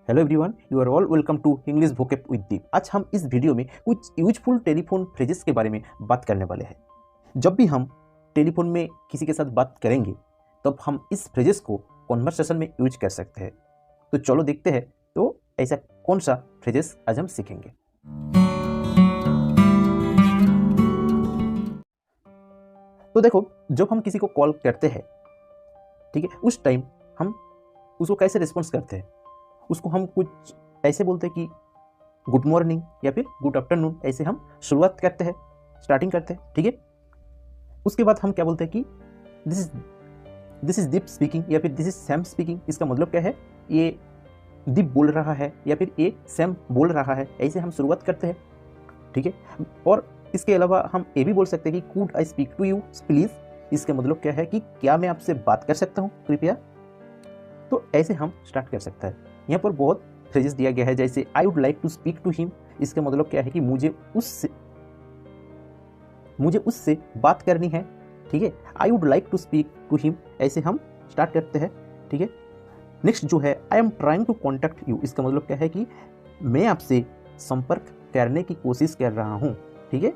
Hello everyone, you are all welcome to English vocab with Deep. आज हम इस video में कुछ यूजफुल टेलीफोन फ्रेजेस के बारे में बात करने वाले हैं। जब भी हम टेलीफोन में किसी के साथ बात करेंगे तब हम इस फ्रेजेस को कॉन्वर्सेशन में यूज कर सकते हैं। तो चलो देखते हैं तो ऐसा कौन सा फ्रेजेस आज हम सीखेंगे। तो देखो, जब हम किसी को कॉल करते हैं, ठीक है, उस टाइम हम उसको कैसे रिस्पॉन्स करते हैं। उसको हम कुछ ऐसे बोलते हैं कि गुड मॉर्निंग या फिर गुड आफ्टरनून, ऐसे हम शुरुआत करते हैं, स्टार्टिंग करते हैं, ठीक है। उसके बाद हम क्या बोलते हैं कि दिस इज दीप स्पीकिंग या फिर दिस इज सैम स्पीकिंग। इसका मतलब क्या है, ये दीप बोल रहा है या फिर ये सैम बोल रहा है, ऐसे हम शुरुआत करते हैं, ठीक है। और इसके अलावा हम ये भी बोल सकते हैं कि could I speak to you please. इसका मतलब क्या है कि क्या मैं आपसे बात कर सकता हूँ कृपया। तो ऐसे हम स्टार्ट कर सकते हैं। यहाँ पर बहुत फ्रेजेस दिया गया है, जैसे I would like to speak to him. इसका मतलब क्या है कि मुझे उससे बात करनी है, ठीक है। I would like to speak to him, ऐसे हम स्टार्ट करते हैं, ठीक है। नेक्स्ट जो है, I am trying to contact you. इसका मतलब क्या है कि मैं आपसे संपर्क करने की कोशिश कर रहा हूँ, ठीक है।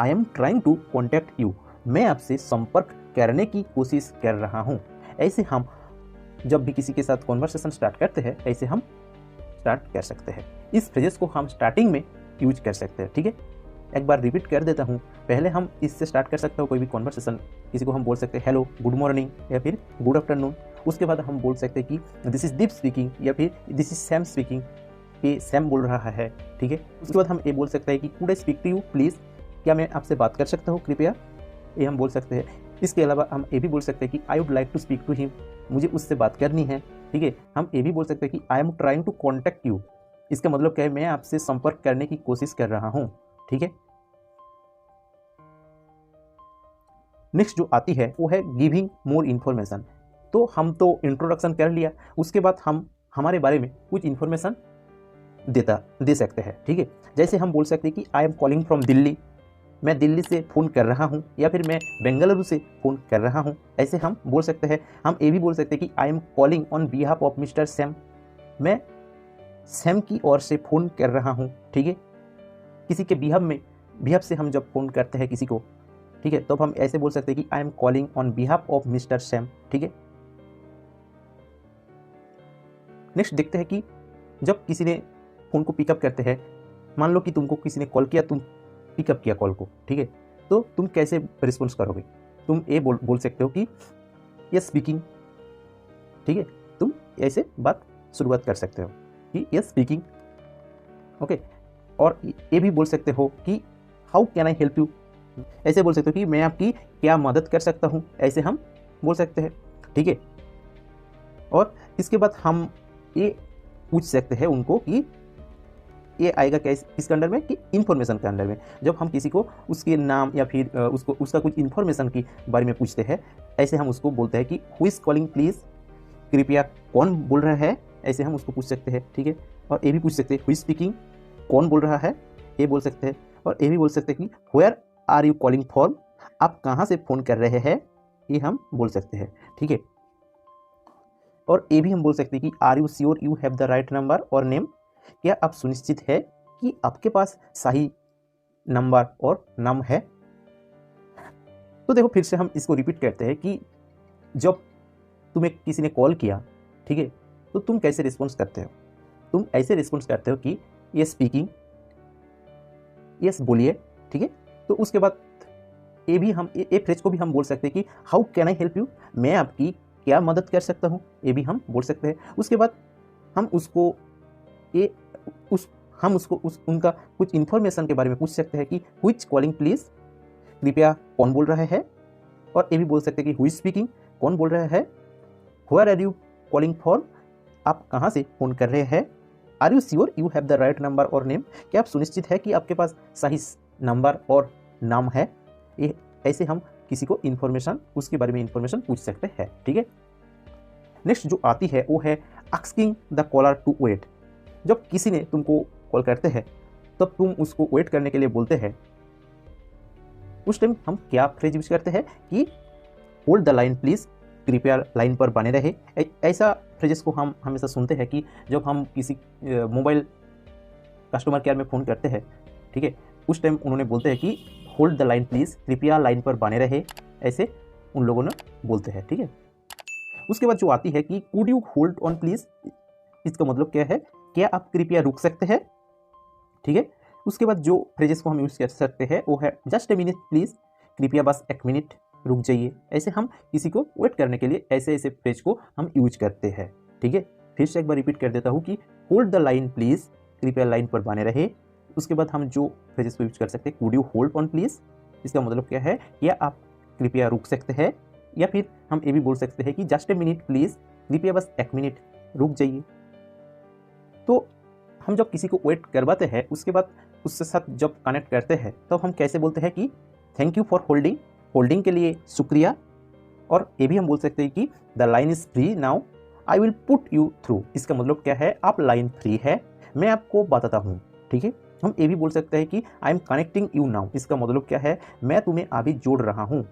I am trying to contact you, मैं आपसे संपर्क करने की कोशिश कर रहा हूँ। ऐसे हम जब भी किसी के साथ कॉन्वर्सेशन स्टार्ट करते हैं, ऐसे हम स्टार्ट कर सकते हैं। इस फ्रेजेस को हम स्टार्टिंग में यूज कर सकते हैं, ठीक है। एक बार रिपीट कर देता हूँ। पहले हम इससे स्टार्ट कर सकते हो कोई भी कॉन्वर्सेशन। किसी को हम बोल सकते हैं हेलो, गुड मॉर्निंग या फिर गुड आफ्टरनून। उसके बाद हम बोल सकते हैं कि दिस इज दीप स्पीकिंग या फिर दिस इज सैम स्पीकिंग, ये सैम बोल रहा है, ठीक है। उसके बाद हम ये बोल सकते हैं कि could I speak to you please, क्या मैं आपसे बात कर सकता हूँ कृपया, ये हम बोल सकते हैं। इसके अलावा हम ये भी बोल सकते हैं कि I would like to speak to him, मुझे उससे बात करनी है, ठीक है। हम ये भी बोल सकते हैं कि I am trying to contact you. इसका मतलब क्या है, मैं आपसे संपर्क करने की कोशिश कर रहा हूँ, ठीक है। नेक्स्ट जो आती है वो है गिविंग मोर इन्फॉर्मेशन। तो हम तो इंट्रोडक्शन कर लिया, उसके बाद हम हमारे बारे में कुछ इन्फॉर्मेशन दे सकते हैं, ठीक है। जैसे हम बोल सकते हैं कि I am calling from Delhi, मैं दिल्ली से फ़ोन कर रहा हूँ, या फिर मैं बेंगलुरु से फ़ोन कर रहा हूँ, ऐसे हम बोल सकते हैं। हम ये भी बोल सकते हैं कि I am calling on behalf of mister Sam, मैं सैम की ओर से फ़ोन कर रहा हूँ, ठीक है। किसी के बिहाफ से हम जब फ़ोन करते हैं किसी को, ठीक है, तो हम ऐसे बोल सकते हैं कि I am calling on behalf of mister Sam, ठीक है। नेक्स्ट देखते हैं कि जब किसी ने फ़ोन को पिकअप करते हैं, मान लो कि तुमको किसी ने कॉल किया, तुम पिकअप किया कॉल को, ठीक है, तो तुम कैसे रिस्पॉन्स करोगे। तुम ये बोल सकते हो कि यस स्पीकिंग, ठीक है। तुम ऐसे बात शुरुआत कर सकते हो कि यस स्पीकिंग, ओके। और ये भी बोल सकते हो कि how can I help you, ऐसे बोल सकते हो कि मैं आपकी क्या मदद कर सकता हूँ, ऐसे हम बोल सकते हैं, ठीक है। और इसके बाद हम ये पूछ सकते हैं उनको कि ये आएगा किसके अंडर में, कि इन्फॉर्मेशन के अंडर में। जब हम किसी को उसके नाम या फिर उसका कुछ इन्फॉर्मेशन के बारे में पूछते हैं, ऐसे हम उसको बोलते हैं कि हु इज़ कॉलिंग प्लीज़, कृपया कौन बोल रहा है, ऐसे हम उसको पूछ सकते हैं, ठीक है। और ये भी पूछ सकते हैं हु इज़ स्पीकिंग, कौन बोल रहा है, ये बोल सकते हैं। और ये भी बोल सकते हैं कि where are you calling for, आप कहाँ से फ़ोन कर रहे हैं, ये हम बोल सकते हैं, ठीक है। और ये भी हम बोल सकते हैं कि are you sure you have the right number और नेम, क्या आप सुनिश्चित है कि आपके पास सही नंबर और नाम है। तो देखो, फिर से हम इसको रिपीट करते हैं कि जब तुम्हें किसी ने कॉल किया, ठीक है, तो तुम कैसे रिस्पॉन्स करते हो। तुम ऐसे रिस्पॉन्स करते हो कि ये स्पीकिंग, यस बोलिए, ठीक है। तो उसके बाद ये फ्रेज को भी हम बोल सकते हैं कि how can I help you, मैं आपकी क्या मदद कर सकता हूँ, ये भी हम बोल सकते हैं। उसके बाद हम उसको उनका कुछ इन्फॉर्मेशन के बारे में पूछ सकते हैं कि व्हिच कॉलिंग प्लीज, कृपया कौन बोल रहा है। और ये भी बोल सकते हैं कि हु इज स्पीकिंग, कौन बोल रहा है। Where are you calling for, आप कहाँ से फ़ोन कर रहे हैं। Are you sure you have the right number और नेम, क्या आप सुनिश्चित है कि आपके पास सही नंबर और नाम है। ये ऐसे हम किसी को इन्फॉर्मेशन, उसके बारे में इन्फॉर्मेशन पूछ सकते हैं, ठीक है। नेक्स्ट जो आती है वो है asking the caller to wait. जब किसी ने तुमको कॉल करते हैं तब तुम उसको वेट करने के लिए बोलते हैं, उस टाइम हम क्या फ्रेज यूज करते हैं कि होल्ड द लाइन प्लीज, कृपया लाइन पर बने रहे। ऐसा फ्रेजेस को हम हमेशा सुनते हैं कि जब हम किसी मोबाइल कस्टमर केयर में फ़ोन करते हैं, ठीक है, उस टाइम उन्होंने बोलते हैं कि होल्ड द लाइन प्लीज़, कृपया लाइन पर बने रहे, ऐसे उन लोगों ने बोलते हैं, ठीक है। उसके बाद जो आती है कि could you hold on please, इसका मतलब क्या है, क्या आप कृपया रुक सकते हैं, ठीक है। उसके बाद जो फ्रेजेस को हम यूज़ कर सकते हैं वो है जस्ट ए मिनट प्लीज़, कृपया बस एक मिनट रुक जाइए। ऐसे हम किसी को वेट करने के लिए ऐसे ऐसे फ्रेज को हम यूज करते हैं, ठीक है। फिर से एक बार रिपीट कर देता हूँ कि होल्ड द लाइन प्लीज़, कृपया लाइन पर बने रहे। उसके बाद हम जो फ्रेजेस को यूज कर सकते हैं, could you hold on please, इसका मतलब क्या है, क्या आप कृपया रुक सकते हैं, या फिर हम ये भी बोल सकते हैं कि जस्ट ए मिनट प्लीज़, कृपया बस एक मिनट रुक जाइए। तो हम जब किसी को वेट करवाते हैं उसके बाद उसके साथ जब कनेक्ट करते हैं तो हम कैसे बोलते हैं कि thank you for holding, holding के लिए शुक्रिया। और ये भी हम बोल सकते हैं कि the line is free now, I will put you through, इसका मतलब क्या है, आप लाइन फ्री है, मैं आपको बताता हूँ, ठीक है। हम ये भी बोल सकते हैं कि I am connecting you now, इसका मतलब क्या है, मैं तुम्हें अभी जोड़ रहा हूँ,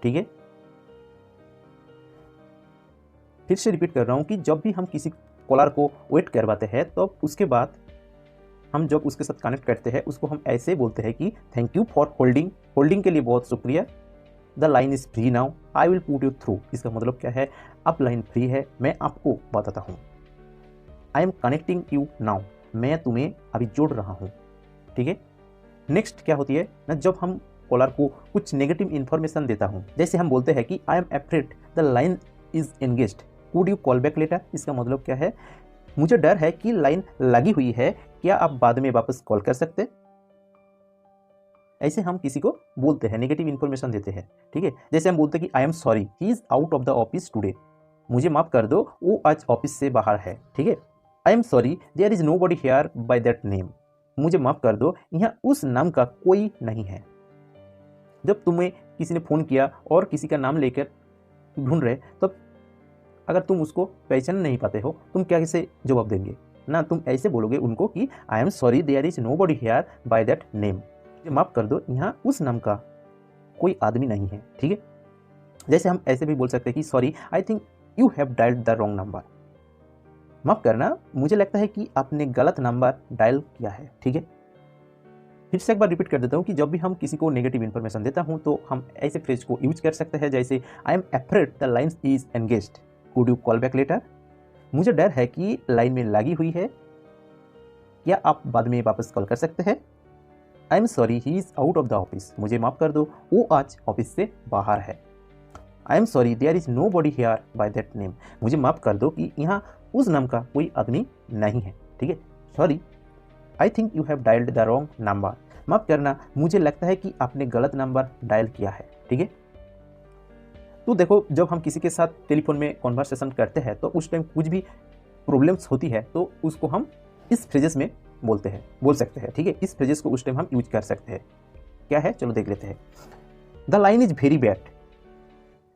ठीक है। फिर से रिपीट कर रहा हूँ कि जब भी हम किसी कॉलर को वेट करवाते हैं तो उसके बाद हम जब उसके साथ कनेक्ट करते हैं उसको हम ऐसे बोलते हैं कि thank you for holding, holding के लिए बहुत शुक्रिया, the line is free now, I will put you through, इसका मतलब क्या है, अब लाइन फ्री है, मैं आपको बताता हूँ। I am connecting you now, मैं तुम्हें अभी जोड़ रहा हूँ, ठीक है। नेक्स्ट क्या होती है ना, जब हम कॉलर को कुछ नेगेटिव इन्फॉर्मेशन देता हूँ, जैसे हम बोलते हैं कि I am afraid the line is engaged, could you call back later, इसका मतलब क्या है, मुझे डर है कि लाइन लगी हुई है, क्या आप बाद में वापस कॉल कर सकते। ऐसे हम किसी को बोलते हैं, नेगेटिव इन्फॉर्मेशन देते हैं, ठीक है। जैसे हम बोलते हैं कि I am sorry he is out of the office today, मुझे माफ कर दो वो आज ऑफिस से बाहर है, ठीक है। I am sorry there is nobody here by that name, मुझे माफ कर दो यहाँ उस नाम का कोई नहीं है। जब तुम्हें किसी ने फ़ोन किया और किसी का नाम लेकर ढूंढ रहे, तब अगर तुम उसको पहचान नहीं पाते हो, तुम कैसे जवाब देंगे ना, तुम ऐसे बोलोगे उनको कि I am sorry there is nobody here by that name, माफ़ कर दो यहाँ उस नाम का कोई आदमी नहीं है, ठीक है। जैसे हम ऐसे भी बोल सकते हैं कि sorry I think you have dialled the wrong number, माफ़ करना मुझे लगता है कि आपने गलत नंबर डायल किया है, ठीक है। फिर से एक बार रिपीट कर देता हूँ कि जब भी हम किसी को नेगेटिव इन्फॉर्मेशन देता हूँ तो हम ऐसे फ्रेज को यूज कर सकते हैं, जैसे I am afraid the line is engaged, could you call back later, मुझे डर है कि लाइन में लगी हुई है, क्या आप बाद में वापस कॉल कर सकते हैं। आई am sorry he is out of the office, मुझे माफ़ कर दो वो आज ऑफिस से बाहर है। I am sorry there is nobody here by that name, मुझे माफ़ कर दो कि यहाँ उस नाम का कोई आदमी नहीं है, ठीक है। Sorry I think you have dialled the wrong number, माफ़ करना मुझे लगता है कि आपने गलत नंबर डायल किया है, ठीक है। तो देखो, जब हम किसी के साथ टेलीफोन में कॉन्वर्सेशन करते हैं तो उस टाइम कुछ भी प्रॉब्लम्स होती है तो उसको हम इस फ्रेजेस में बोल सकते हैं, ठीक है। इस फ्रेजेस को उस टाइम हम यूज कर सकते हैं। क्या है, चलो देख लेते हैं। The line is very bad,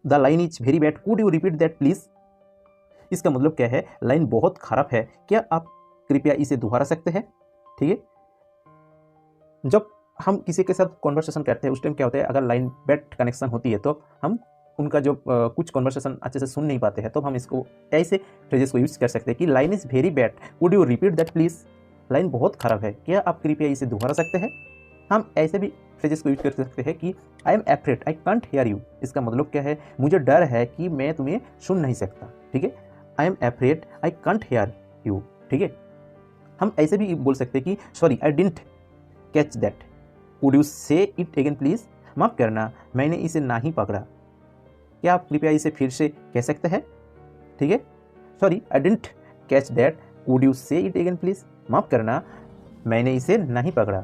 the line is very bad, could you repeat that please, इसका मतलब क्या है, लाइन बहुत खराब है, क्या आप कृपया इसे दोहरा सकते हैं, ठीक है। जब हम किसी के साथ कॉन्वर्सेशन करते हैं उस टाइम क्या होता है, अगर लाइन बैड कनेक्शन होती है तो हम उनका जो कुछ कॉन्वर्सेशन अच्छे से सुन नहीं पाते हैं, तो हम इसको ऐसे फ्रेजेस को यूज कर सकते हैं कि line is very bad, could you repeat that please, line बहुत खराब है, क्या आप कृपया इसे दोहरा सकते हैं। हम ऐसे भी फ्रेजेस को यूज कर सकते हैं कि I am afraid I can't hear you, इसका मतलब क्या है, मुझे डर है कि मैं तुम्हें सुन नहीं सकता, ठीक है। I am afraid I can't hear you, ठीक है। हम ऐसे भी बोल सकते हैं कि sorry I didn't catch that, would you से इट अगेन प्लीज़, माफ़ करना मैंने इसे नहीं पकड़ा, क्या आप कृपया इसे फिर से कह सकते हैं, ठीक है। Sorry I didn't catch that, would you से इट अगेन प्लीज़, माफ़ करना मैंने इसे नहीं पकड़ा,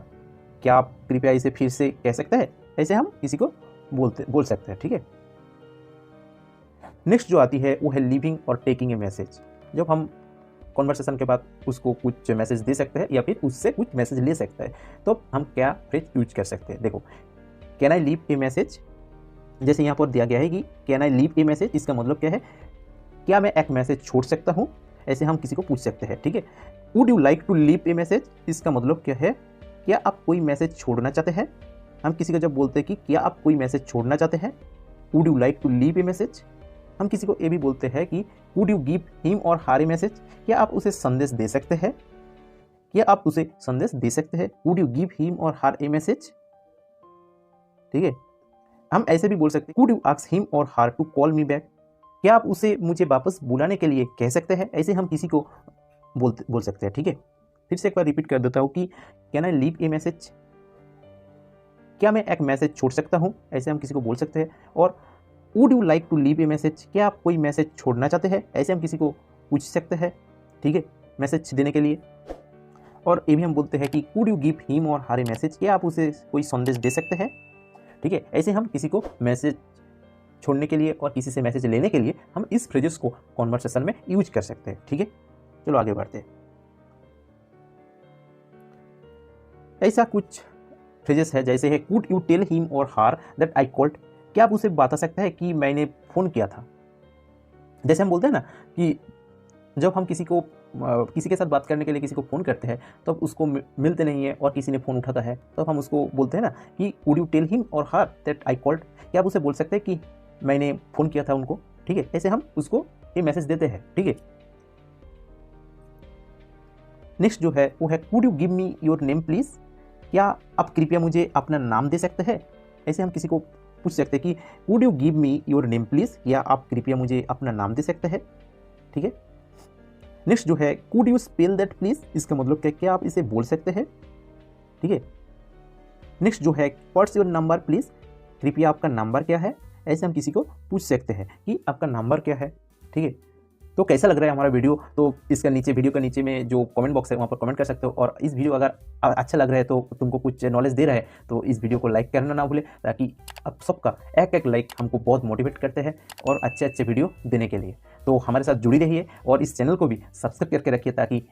क्या आप कृपया इसे फिर से कह सकते हैं। ऐसे हम किसी को बोल सकते हैं, ठीक है। नेक्स्ट जो आती है वो है लिविंग और टेकिंग ए मैसेज। जब हम कॉन्वर्सेशन के बाद उसको कुछ मैसेज दे सकते हैं या फिर उससे कुछ मैसेज ले सकते हैं, तो हम क्या फ्रेज यूज कर सकते हैं। देखो, can I leave a message, जैसे यहाँ पर दिया गया है कि can I leave a message, इसका मतलब क्या है, क्या मैं एक मैसेज छोड़ सकता हूँ, ऐसे हम किसी को पूछ सकते हैं, ठीक है। Would you like to leave a message, इसका मतलब क्या है, क्या आप कोई मैसेज छोड़ना चाहते हैं। हम किसी को जब बोलते हैं कि क्या आप कोई मैसेज छोड़ना चाहते हैं, would you like to leave a message, हम किसी को ये भी बोलते हैं कि वुड यू गिव हिम और हर ए मैसेज, क्या आप उसे संदेश दे सकते हैं, क्या आप उसे संदेश दे सकते हैं, वुड यू गिव हिम और हर ए मैसेज। ठीक है, हम ऐसे भी बोल सकते हैं, वुड यू आस्क हिम और her to call me back, क्या आप उसे मुझे वापस बुलाने के लिए कह सकते हैं। ऐसे हम किसी को बोल सकते हैं। ठीक है, फिर से एक बार रिपीट कर देता हूँ कि can I leave a message, क्या मैं एक मैसेज छोड़ सकता हूँ, ऐसे हम किसी को बोल सकते हैं। और would you like to leave a message, क्या आप कोई मैसेज छोड़ना चाहते हैं, ऐसे हम किसी को पूछ सकते हैं। ठीक है, मैसेज देने के लिए। और ये भी हम बोलते हैं कि वुड यू गिव हिम और हर ए मैसेज, क्या आप उसे कोई संदेश दे सकते हैं। ठीक है, ऐसे हम किसी को मैसेज छोड़ने के लिए और किसी से मैसेज लेने के लिए हम इस फ्रेजेस को कॉन्वर्सेशन में यूज कर सकते हैं। ठीक है, चलो आगे बढ़ते हैं। ऐसा कुछ फ्रेजेस है जैसे है कुड यू टेल हिम और हार दैट आई कॉल्ड, क्या आप उसे बता सकते हैं कि मैंने फ़ोन किया था। जैसे हम बोलते हैं ना कि जब हम किसी के साथ बात करने के लिए किसी को फ़ोन करते हैं तब उसको मिलते नहीं है और किसी ने फ़ोन उठाता है, तब हम उसको बोलते हैं ना कि वुड यू टेल हिम और हार दैट आई कॉल्ड, क्या आप उसे बोल सकते हैं कि मैंने फ़ोन किया था उनको। ठीक है, ऐसे हम उसको ये मैसेज देते हैं। ठीक है, नेक्स्ट जो है वो है would you give me your name please, क्या आप कृपया मुझे अपना नाम दे सकते हैं। ऐसे हम किसी को पूछ सकते हैं कि would you give me your name please, या आप कृपया मुझे अपना नाम दे सकते हैं। ठीक है, नेक्स्ट जो है could you spell that please, इसका मतलब क्या आप इसे बोल सकते हैं। ठीक है, नेक्स्ट जो है व्हाट्स योर नंबर प्लीज़, कृपया आपका नंबर क्या है, ऐसे हम किसी को पूछ सकते हैं कि आपका नंबर क्या है। ठीक है, तो कैसा लग रहा है हमारा वीडियो, तो इसका नीचे वीडियो के नीचे में जो कमेंट बॉक्स है वहाँ पर कमेंट कर सकते हो। और इस वीडियो अगर अच्छा लग रहा है तो तुमको कुछ नॉलेज दे रहा है तो इस वीडियो को लाइक करना ना भूले, ताकि आप सबका एक लाइक हमको बहुत मोटिवेट करते हैं और अच्छे अच्छे वीडियो देने के लिए। तो हमारे साथ जुड़ी रहिए और इस चैनल को भी सब्सक्राइब करके रखिए, ताकि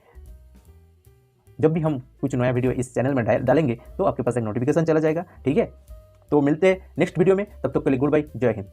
जब भी हम कुछ नया वीडियो इस चैनल में डालेंगे तो आपके पास एक नोटिफिकेशन चला जाएगा। ठीक है, तो मिलते हैं नेक्स्ट वीडियो में, तब तक के लिए गुड बाय, जय हिंद।